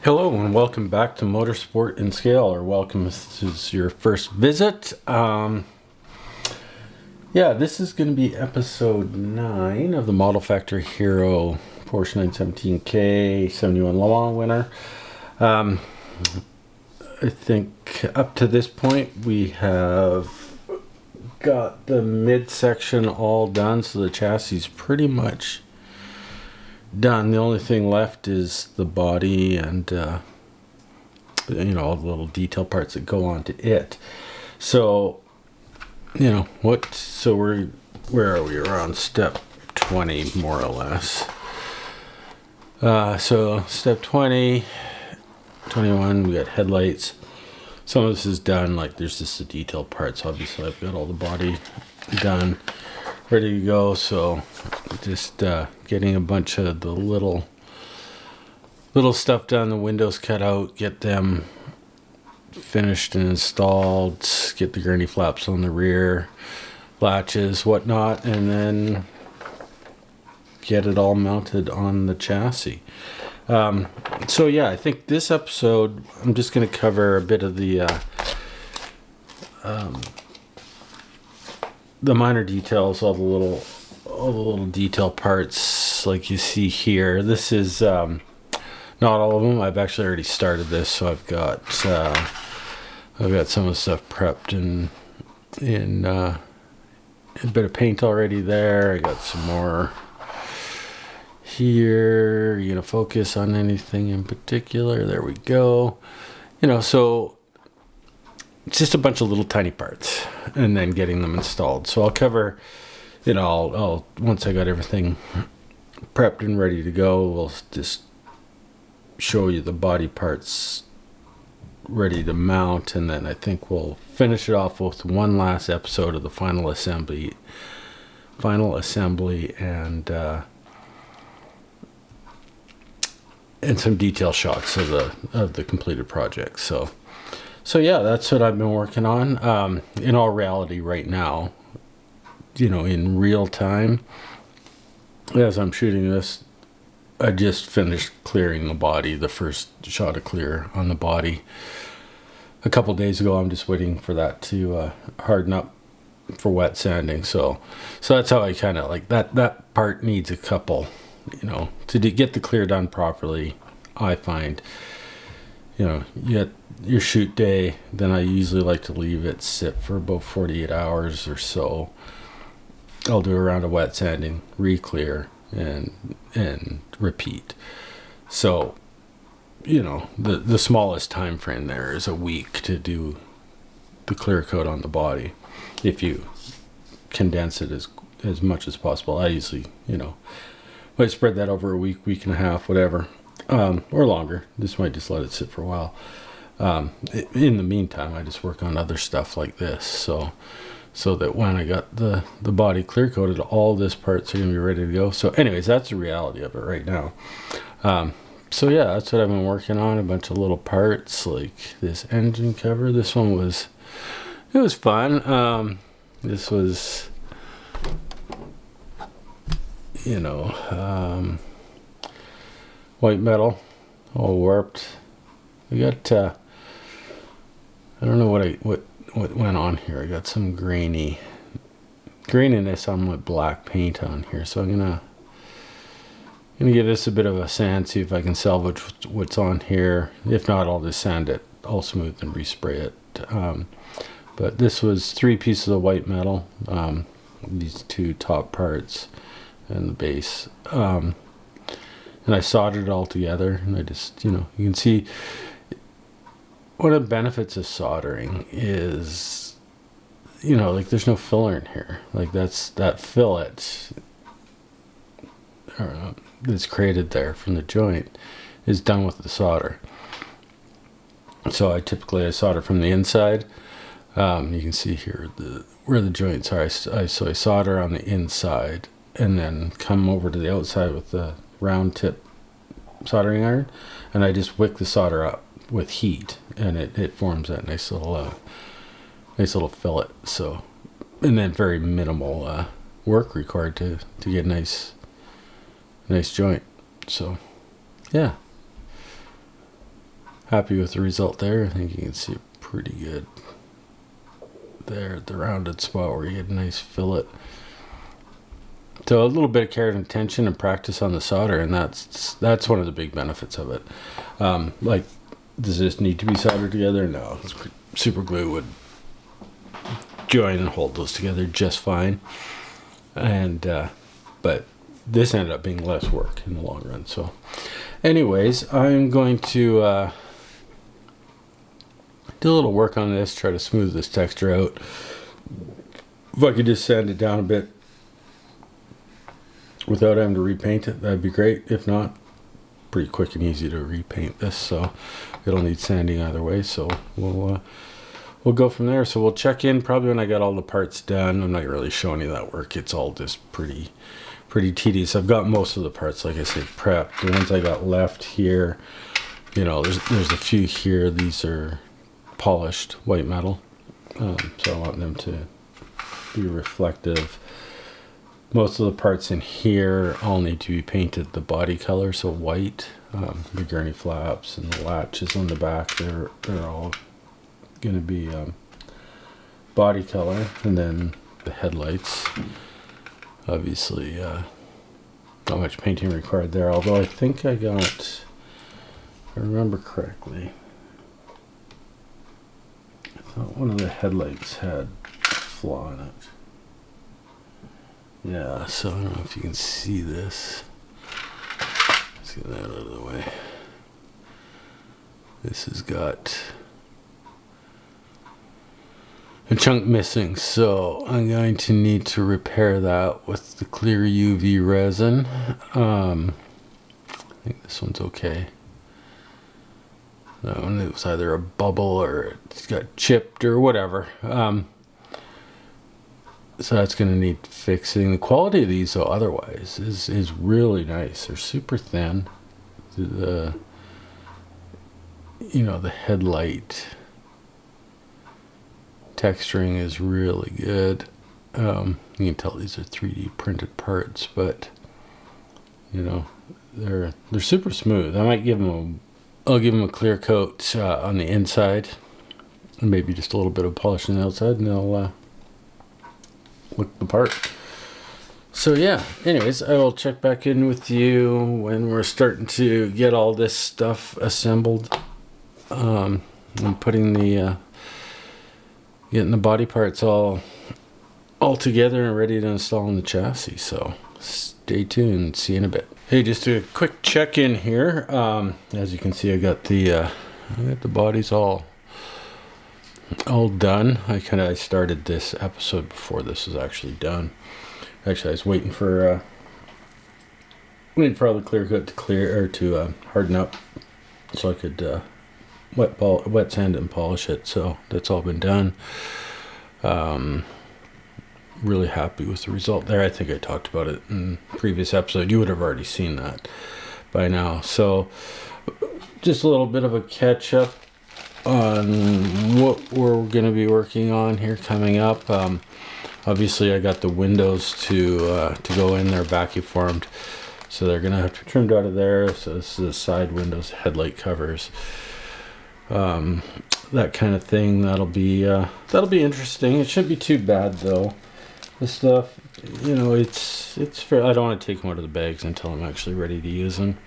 Hello and welcome back to Motorsport in Scale, or welcome if this is your first visit. This is going to be episode 9 of the Model Factory Hiro Porsche 917K 71 Le Mans winner. I think up to this point we have got the midsection all done, so the chassis is pretty much done. The only thing left is the body and all the little detail parts that go onto it. So where are we? Around step 20 more or less. So step 20, 21, we got headlights. Some of this is done, like there's just the detail parts. Obviously I've got all the body done, ready to go, so just getting a bunch of the little stuff done, the windows cut out, get them finished and installed, get the gurney flaps on the rear, latches, whatnot, and then get it all mounted on the chassis. I think this episode I'm just going to cover a bit of the minor details, all the little detail parts like you see here. This is not all of them. I've actually already started this, so I've got some of the stuff prepped and in a bit of paint already there. I got some more here. You gonna focus on anything in particular? There we go. So it's just a bunch of little tiny parts and then getting them installed. So I'll cover, I'll once I got everything prepped and ready to go, we'll just show you the body parts ready to mount, and then I think we'll finish it off with one last episode of the final assembly and some detail shots of the completed project. So that's what I've been working on. In all reality right now, in real time, as I'm shooting this, I just finished clearing the body, the first shot of clear on the body a couple days ago. I'm just waiting for that to harden up for wet sanding. So that's how I kind of like that part needs a couple, to get the clear done properly. I find, you get your shoot day, then I usually like to leave it sit for about 48 hours or so. I'll do a round of wet sanding, re-clear, and repeat. So, the smallest time frame there is a week to do the clear coat on the body. If you condense it as much as possible, I usually, I spread that over a week and a half, whatever, or longer. This might just let it sit for a while. In the meantime, I just work on other stuff like this, so that when I got the body clear coated, all this parts are going to be ready to go. So anyways, that's the reality of it right now. That's what I've been working on, a bunch of little parts like this engine cover. This one was fun. This was, white metal, all warped. I got, I don't know what went on here. I got some graininess on my black paint on here, so I'm gonna give this a bit of a sand, see if I can salvage what's on here. If not, I'll just sand it all smooth and respray it. But this was 3 pieces of white metal, these 2 top parts and the base, and I soldered it all together, and I just, you can see one of the benefits of soldering is, there's no filler in here. Like that fillet that's created there from the joint is done with the solder. So I typically solder from the inside. You can see here where the joints are. I solder on the inside and then come over to the outside with the round tip soldering iron, and I just wick the solder up with heat, and it forms that nice little fillet. So, and then very minimal work required to get a nice joint. So yeah, happy with the result there. I think you can see it pretty good there at the rounded spot where you get a nice fillet. So a little bit of care and attention and practice on the solder, and that's one of the big benefits of it. Like, does this need to be soldered together? No, super glue would join and hold those together just fine. And but this ended up being less work in the long run. So anyways, I'm going to do a little work on this, try to smooth this texture out. If I could just sand it down a bit without having to repaint it, that'd be great. If not, pretty quick and easy to repaint this, so it'll need sanding either way. So we'll go from there. So we'll check in probably when I got all the parts done. I'm not really showing you that work. It's all just pretty tedious. I've got most of the parts, like I said, prepped. The ones I got left here, you know, there's a few here. These are polished white metal, so I want them to be reflective. Most of the parts in here all need to be painted the body color, so white. The gurney flaps and the latches on the back, they're all going to be body color. And then the headlights, obviously not much painting required there, although I think I got, if I remember correctly, I thought one of the headlights had a flaw in it. Yeah, so I don't know if you can see this. Let's get that out of the way. This has got a chunk missing, so I'm going to need to repair that with the clear UV resin. I think this one's okay. That one, it was either a bubble or it's got chipped or whatever. So that's going to need fixing. The quality of these, though, otherwise, is really nice. They're super thin. The headlight texturing is really good. You can tell these are 3D printed parts, but they're super smooth. I might I'll give them a clear coat on the inside, and maybe just a little bit of polish on the outside, and they'll look the part. So yeah, anyways, I will check back in with you when we're starting to get all this stuff assembled. I'm putting getting the body parts all together and ready to install in the chassis. So stay tuned, see you in a bit. Hey, just a quick check-in here. As you can see, I got the bodies all done. I started this episode before this was actually done. Actually, I was waiting for all the clear coat to clear or to harden up, so I could wet sand and polish it. So that's all been done. Really happy with the result there. I think I talked about it in the previous episode. You would have already seen that by now. So just a little bit of a catch up on what we're going to be working on here coming up. Obviously I got the windows to go in. They're vacuum formed, so they're going to have to be trimmed out of there. So this is the side windows, headlight covers, that kind of thing. That'll be interesting. It shouldn't be too bad though. This stuff, it's fair. I don't want to take them out of the bags until I'm actually ready to use them.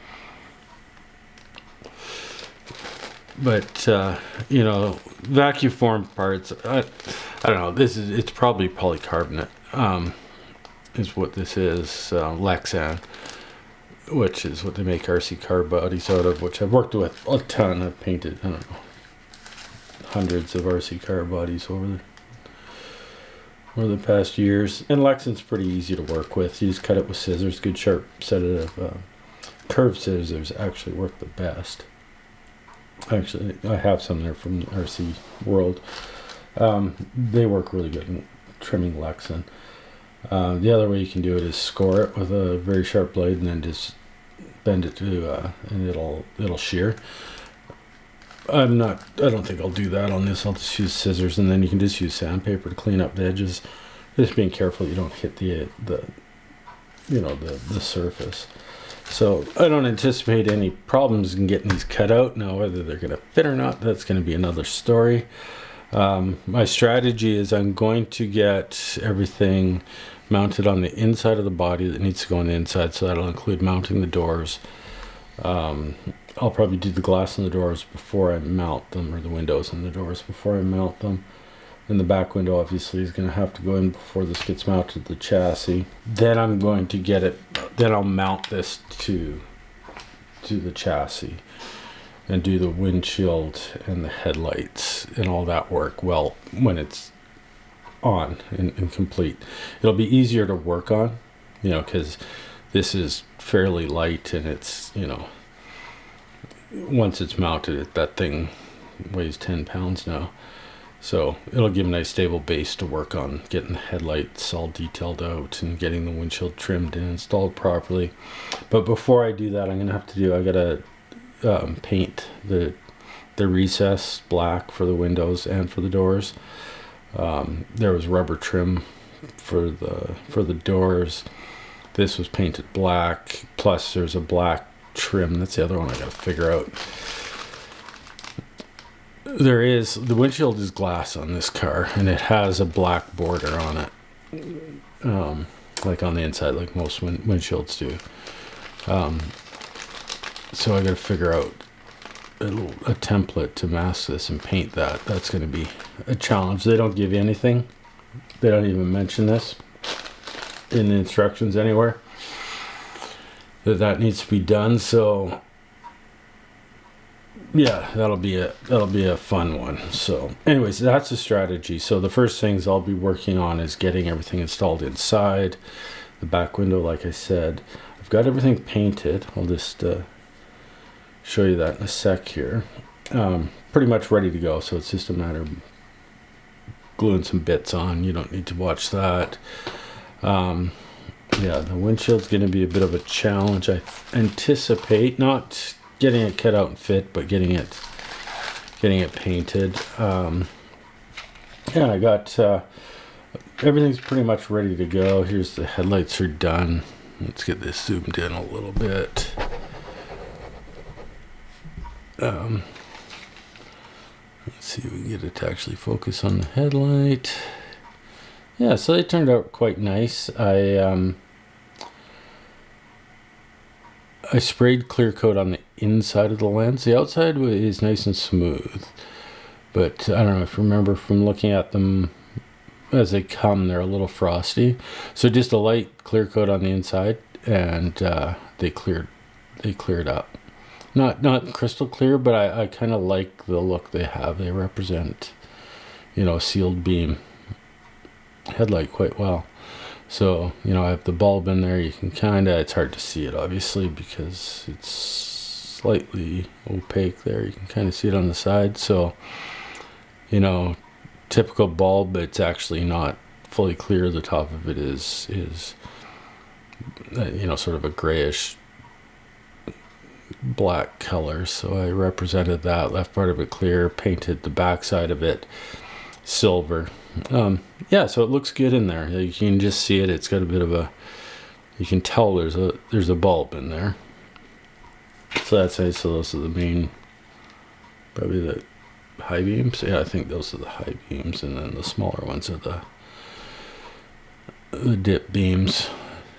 But vacuum formed parts, I don't know, it's probably polycarbonate, is what this is. Lexan, which is what they make RC car bodies out of, which I've worked with a ton. I've painted, I don't know, hundreds of RC car bodies over the past years. And Lexan's pretty easy to work with. You just cut it with scissors. Good sharp set of curved scissors actually work the best. Actually, I have some there from the RC world. They work really good in trimming Lexan. The other way you can do it is score it with a very sharp blade and then just bend it to and it'll shear. I don't think I'll do that on this. I'll just use scissors, and then you can just use sandpaper to clean up the edges. Just being careful you don't hit the surface. So I don't anticipate any problems in getting these cut out. Now, whether they're going to fit or not, that's going to be another story. My strategy is I'm going to get everything mounted on the inside of the body that needs to go on the inside, so that'll include mounting the doors. I'll probably do the glass in the doors before I mount them, or the windows and the doors before I mount them. And the back window obviously is going to have to go in before this gets mounted to the chassis. Then I'm going to get it, then I'll mount this to the chassis and do the windshield and the headlights and all that work well when it's on and complete. It'll be easier to work on, because this is fairly light, and it's, once it's mounted, that thing weighs 10 pounds now. So it'll give a nice stable base to work on, getting the headlights all detailed out and getting the windshield trimmed and installed properly. But before I do that, I gotta paint the recess black for the windows and for the doors. There was rubber trim for the doors. This was painted black, plus there's a black trim. That's the other one I gotta figure out. The windshield is glass on this car, and it has a black border on it, like on the inside, like most windshields do. So I got to figure out a template to mask this and paint that. That's going to be a challenge. They don't give you anything. They don't even mention this in the instructions anywhere that needs to be done. So yeah, that'll be a fun one. So anyways, that's the strategy. So the first things I'll be working on is getting everything installed inside the back window. Like I said, I've got everything painted. I'll just show you that in a sec here. Pretty much ready to go, so it's just a matter of gluing some bits on. You don't need to watch that. Yeah, the windshield's going to be a bit of a challenge. I anticipate not getting it cut out and fit, but getting it painted. Yeah, I got everything's pretty much ready to go. Here's the headlights are done. Let's get this zoomed in a little bit. Let's see if we can get it to actually focus on the headlight. Yeah, so they turned out quite nice. I sprayed clear coat on the inside of the lens. The outside is nice and smooth, but I don't know if you remember from looking at them as they come, they're a little frosty. So just a light clear coat on the inside, and they cleared up. Not crystal clear, but I kind of like the look they have. They represent, a sealed beam headlight quite well. So, I have the bulb in there. You can it's hard to see it obviously because it's slightly opaque there. You can kind of see it on the side. So, typical bulb, it's actually not fully clear. The top of it is sort of a grayish black color. So I represented that, left part of it clear, painted the back side of it silver. Yeah, so it looks good in there. You can just see it. It's got a bit of you can tell there's a bulb in there. So that's nice. So those are the main, probably the high beams. Yeah, I think those are the high beams, and then the smaller ones are the dip beams.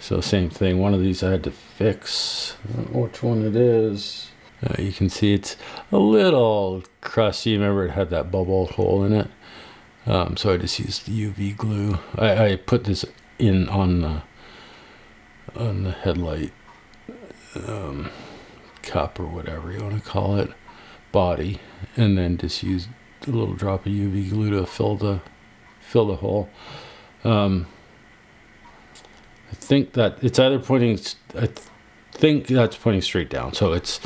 So same thing. One of these I had to fix. I don't know which one it is. You can see it's a little crusty. Remember, it had that bubble hole in it. So I just used the UV glue. I put this in on the headlight cup or whatever you want to call it, body, and then just used a little drop of UV glue to fill the hole. I think that it's either pointing. I think that's pointing straight down, so it's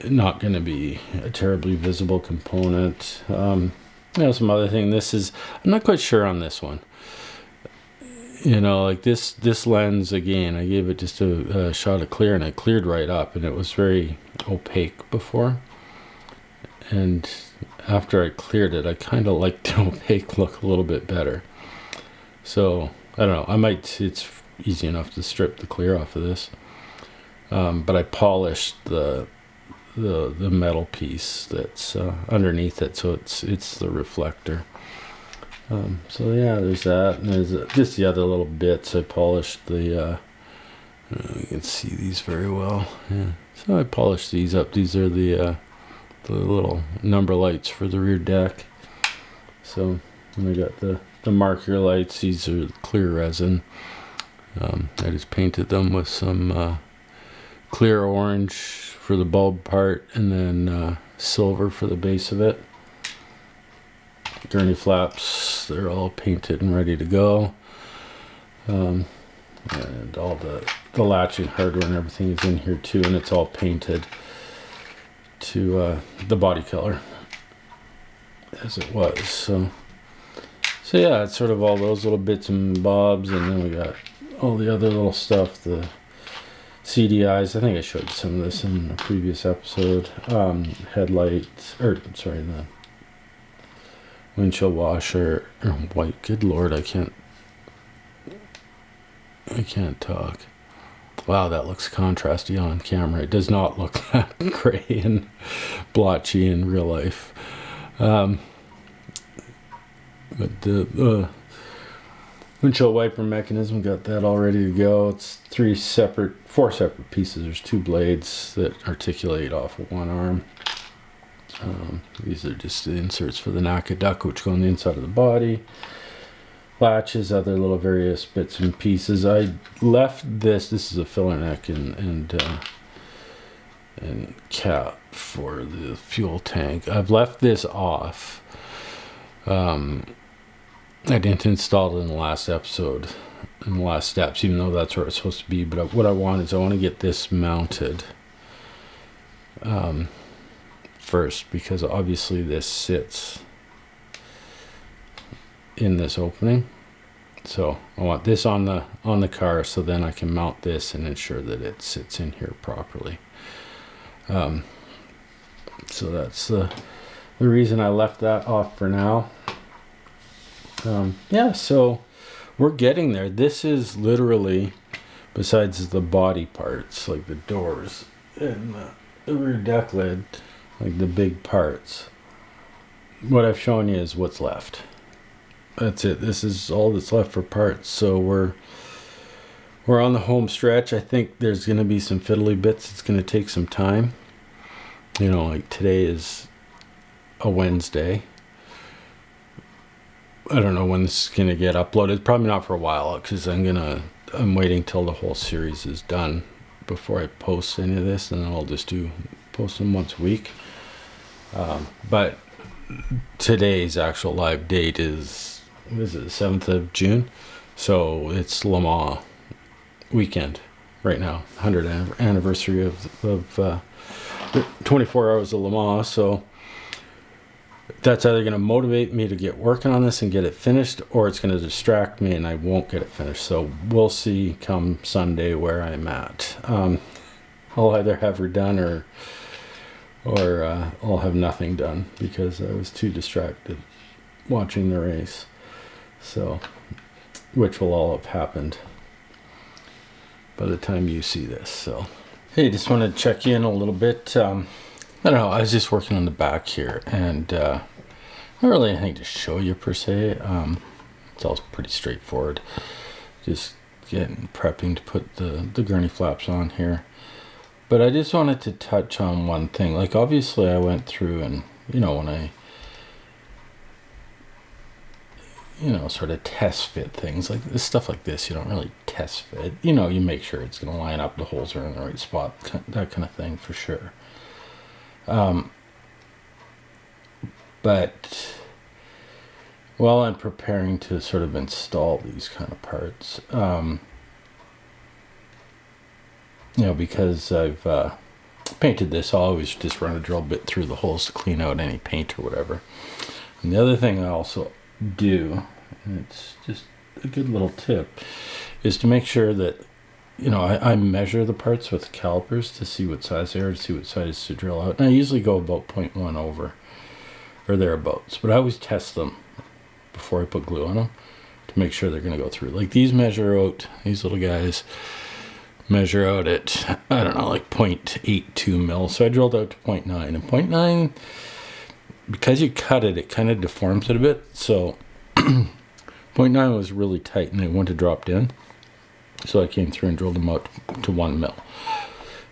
not going to be a terribly visible component. Some other thing. I'm not quite sure on this one. Like this lens, again, I gave it just a shot of clear, and it cleared right up, and it was very opaque before. And after I cleared it, I kind of liked the opaque look a little bit better. So I don't know. It's easy enough to strip the clear off of this. but I polished the metal piece that's underneath it, so it's the reflector. So yeah, there's that, and there's just the other little bits. I polished the you can see these very well. Yeah. So I polished these up. These are the little number lights for the rear deck. So and I got the marker lights. These are clear resin. I just painted them with some clear orange for the bulb part, and then silver for the base of it. Gurney flaps, they're all painted and ready to go. And all the latching hardware and everything is in here too, and it's all painted to the body color as it was. So yeah, it's sort of all those little bits and bobs, and then we got all the other little stuff, the CDIs. I think I showed some of this in a previous episode. Headlights, or sorry, the windshield washer, or white. Good Lord, I can't talk. Wow, that looks contrasty on camera. It does not look that gray and blotchy in real life. But the windshield wiper mechanism, got that all ready to go. It's four separate pieces. There's two blades that articulate off of one arm. These are just the inserts for the NACA duct, which go on the inside of the body. Latches, other little various bits and pieces. I left this is a filler neck and cap for the fuel tank. I've left this off. I didn't install it in the last episode, in the last steps, even though that's where it's supposed to be. But what I want is I want to get this mounted first, because obviously this sits in this opening. So I want this on the car, so then I can mount this and ensure that it sits in here properly. So that's the reason I left that off for now. Yeah, so we're getting there. This is literally, besides the body parts, like the doors and the rear deck lid, like the big parts, what I've shown you is what's left. That's it. This is all that's left for parts. So we're on the home stretch. I think there's going to be some fiddly bits. It's going to take some time. You know, like today is a Wednesday. I don't know when this is going to get uploaded. Probably not for a while, because I'm waiting till the whole series is done before I post any of this, and then I'll just post them once a week. But today's actual live date is the 7th of June. So it's Le Mans weekend right now, 100th anniversary of the 24 hours of Le Mans. So that's either going to motivate me to get working on this and get it finished, or it's going to distract me and I won't get it finished. So we'll see come Sunday where I'm at. I'll either have her done or I'll have nothing done, because I was too distracted watching the race. So, which will all have happened by the time you see this. So, hey, just wanted to check in a little bit. I don't know, I was just working on the back here, and not really anything to show you per se. It's all pretty straightforward. Just prepping to put the gurney flaps on here. But I just wanted to touch on one thing. Like, obviously I went through and, when I, sort of test fit things, like this stuff like this, you don't really test fit. You make sure it's going to line up, the holes are in the right spot, that kind of thing for sure. But while I'm preparing to sort of install these kind of parts, because I've painted this, I'll always just run a drill bit through the holes to clean out any paint or whatever. And the other thing I also do, and it's just a good little tip, is to make sure that, I measure the parts with calipers to see what size they are, to see what size to drill out. And I usually go about 0.1 over, or thereabouts. But I always test them before I put glue on them to make sure they're going to go through. Like these measure out, these little guys measure out at, I don't know, like 0.82 mil. So I drilled out to 0.9, and 0.9, because you cut it, it kind of deforms it a bit. So 0.9 was really tight and they wouldn't have dropped in. So I came through and drilled them out to 1 mil.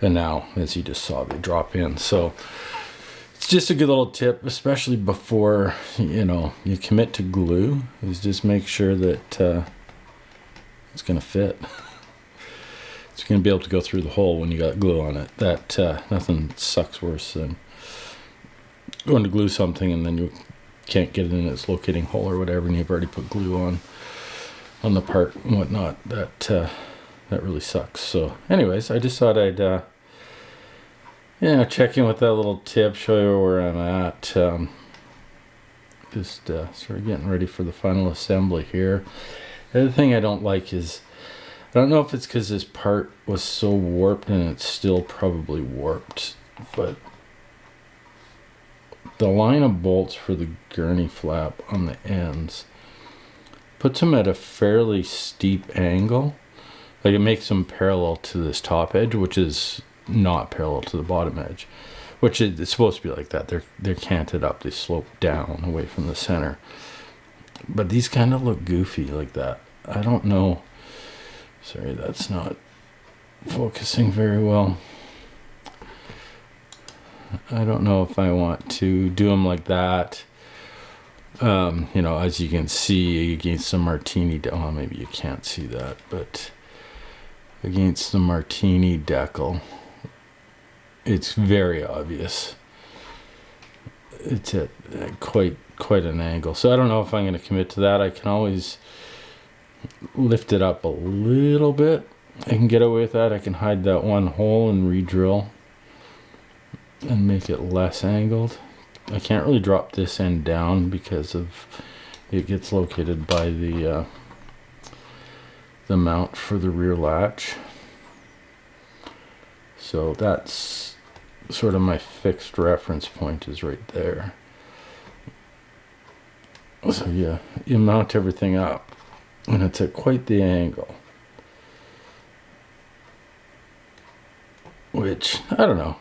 And now, as you just saw, they drop in. So it's just a good little tip, especially before, you commit to glue, is just make sure that it's going to fit. It's going to be able to go through the hole when you got glue on it. That nothing sucks worse than going to glue something and then you can't get it in its locating hole or whatever, and you've already put glue on the part and whatnot. That really sucks. So anyways, I just thought I'd check in with that little tip, show you where I'm at. Just sort of getting ready for the final assembly here. The other thing I don't like is, I don't know if it's because this part was so warped, and it's still probably warped, but the line of bolts for the gurney flap on the ends puts them at a fairly steep angle. Like, it makes them parallel to this top edge, which is not parallel to the bottom edge, which it's supposed to be like that. They're canted up, they slope down away from the center, but these kind of look goofy like that. I don't know, sorry, that's not focusing very well. I don't know if I want to do them like that. As you can see against the martini, oh, maybe you can't see that, but against the martini decal, it's very obvious. It's at quite an angle. So I don't know if I'm going to commit to that. I can always lift it up a little bit. I can get away with that. I can hide that one hole and re-drill and make it less angled. I can't really drop this end down because of it gets located by the mount for the rear latch. So that's sort of my fixed reference point, is right there. So yeah, you mount everything up and it's at quite the angle, which, I don't know,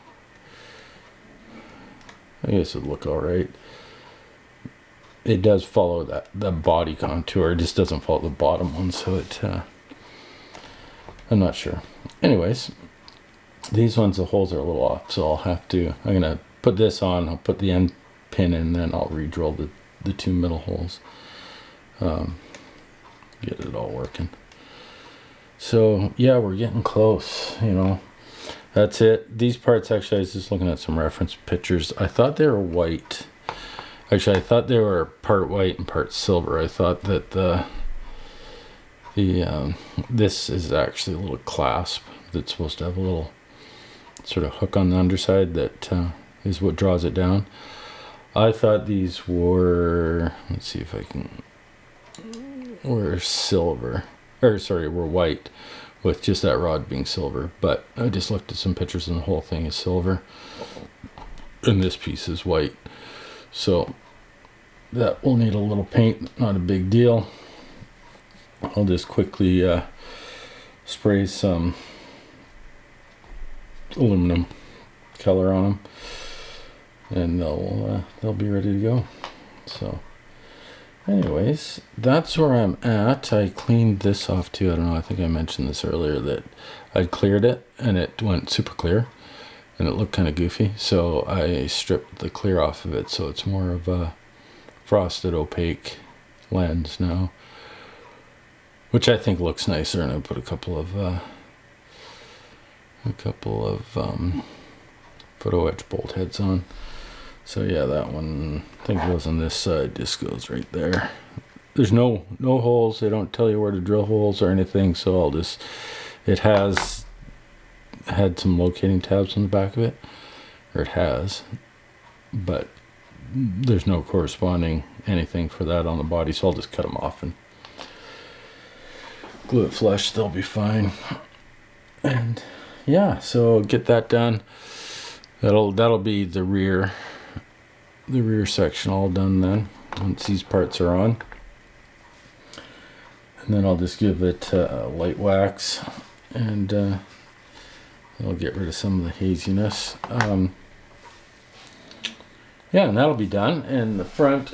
I guess it'd look all right. It does follow the body contour. It just doesn't follow the bottom one, so I'm not sure. Anyways, these ones, the holes are a little off, so I'm gonna put this on, I'll put the end pin in, then I'll re-drill the two middle holes. Get it all working. So yeah, we're getting close, That's it. These parts, actually, I was just looking at some reference pictures. I thought they were white. Actually, I thought they were part white and part silver. I thought that this is actually a little clasp that's supposed to have a little sort of hook on the underside that is what draws it down. I thought these were, let's see if I can, were silver, or sorry, were white, with just that rod being silver. But I just looked at some pictures and the whole thing is silver, and this piece is white. So that will need a little paint, not a big deal. I'll just quickly spray some aluminum color on them, and they'll be ready to go. So anyways, that's where I'm at. I cleaned this off too. I don't know, I think I mentioned this earlier, that I cleared it and it went super clear and it looked kind of goofy, so I stripped the clear off of it, so it's more of a frosted opaque lens now, which I think looks nicer. And I put a couple of photo etch bolt heads on. So yeah, that one, I think, goes on this side, just goes right there. There's no holes. They don't tell you where to drill holes or anything, so it has had some locating tabs on the back of it, or it has, but there's no corresponding anything for that on the body, so I'll just cut them off and glue it flush. They'll be fine. And yeah, so get that done. That'll be the rear section all done then, once these parts are on. And then I'll just give it light wax and It'll get rid of some of the haziness. Yeah, and that'll be done. And the front,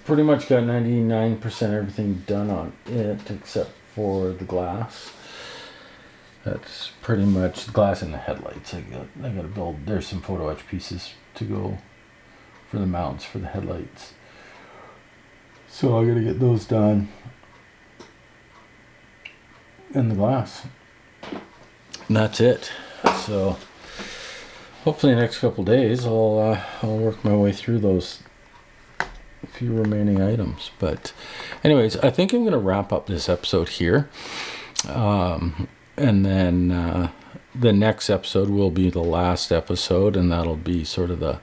pretty much got 99% everything done on it except for the glass. That's pretty much the glass in the headlights. I got to build. There's some photo etch pieces to go for the mounts for the headlights. So I got to get those done. And the glass. And that's it. So hopefully in the next couple days I'll work my way through those few remaining items. But anyways, I think I'm going to wrap up this episode here. And then the next episode will be the last episode, and that'll be sort of the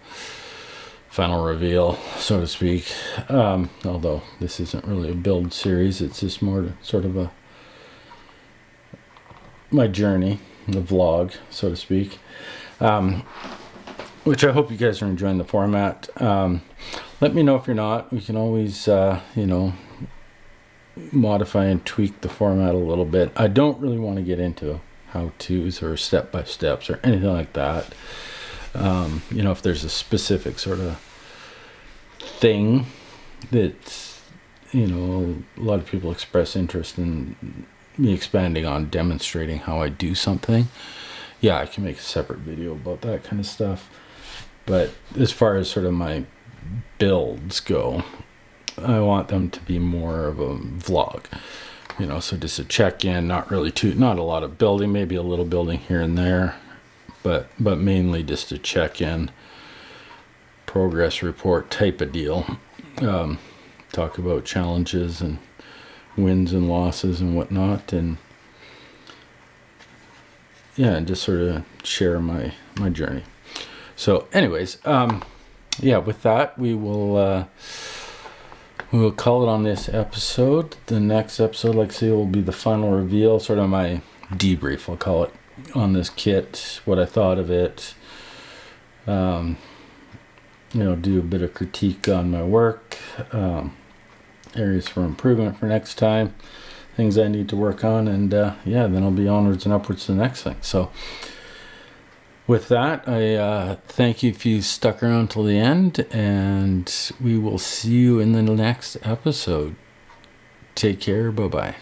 final reveal, so to speak. Although this isn't really a build series, it's just more sort of my journey, the vlog, so to speak. Which I hope you guys are enjoying the format. Let me know if you're not. We can always, modify and tweak the format a little bit. I don't really want to get into how-tos or step-by-steps or anything like that. If there's a specific sort of thing that, a lot of people express interest in me expanding on demonstrating how I do something, yeah, I can make a separate video about that kind of stuff. But as far as sort of my builds go, I want them to be more of a vlog, so just a check-in, not a lot of building, maybe a little building here and there, but mainly just a check-in, progress report type of deal. Talk about challenges and wins and losses and whatnot, and yeah, and just sort of share my journey. So anyways, with that, we will call it on this episode. The next episode, like I say, will be the final reveal, sort of my debrief, I'll call it, on this kit, what I thought of it. Do a bit of critique on my work, areas for improvement for next time, things I need to work on, and then I'll be onwards and upwards to the next thing. So with that, I thank you if you stuck around till the end, and we will see you in the next episode. Take care. Bye-bye.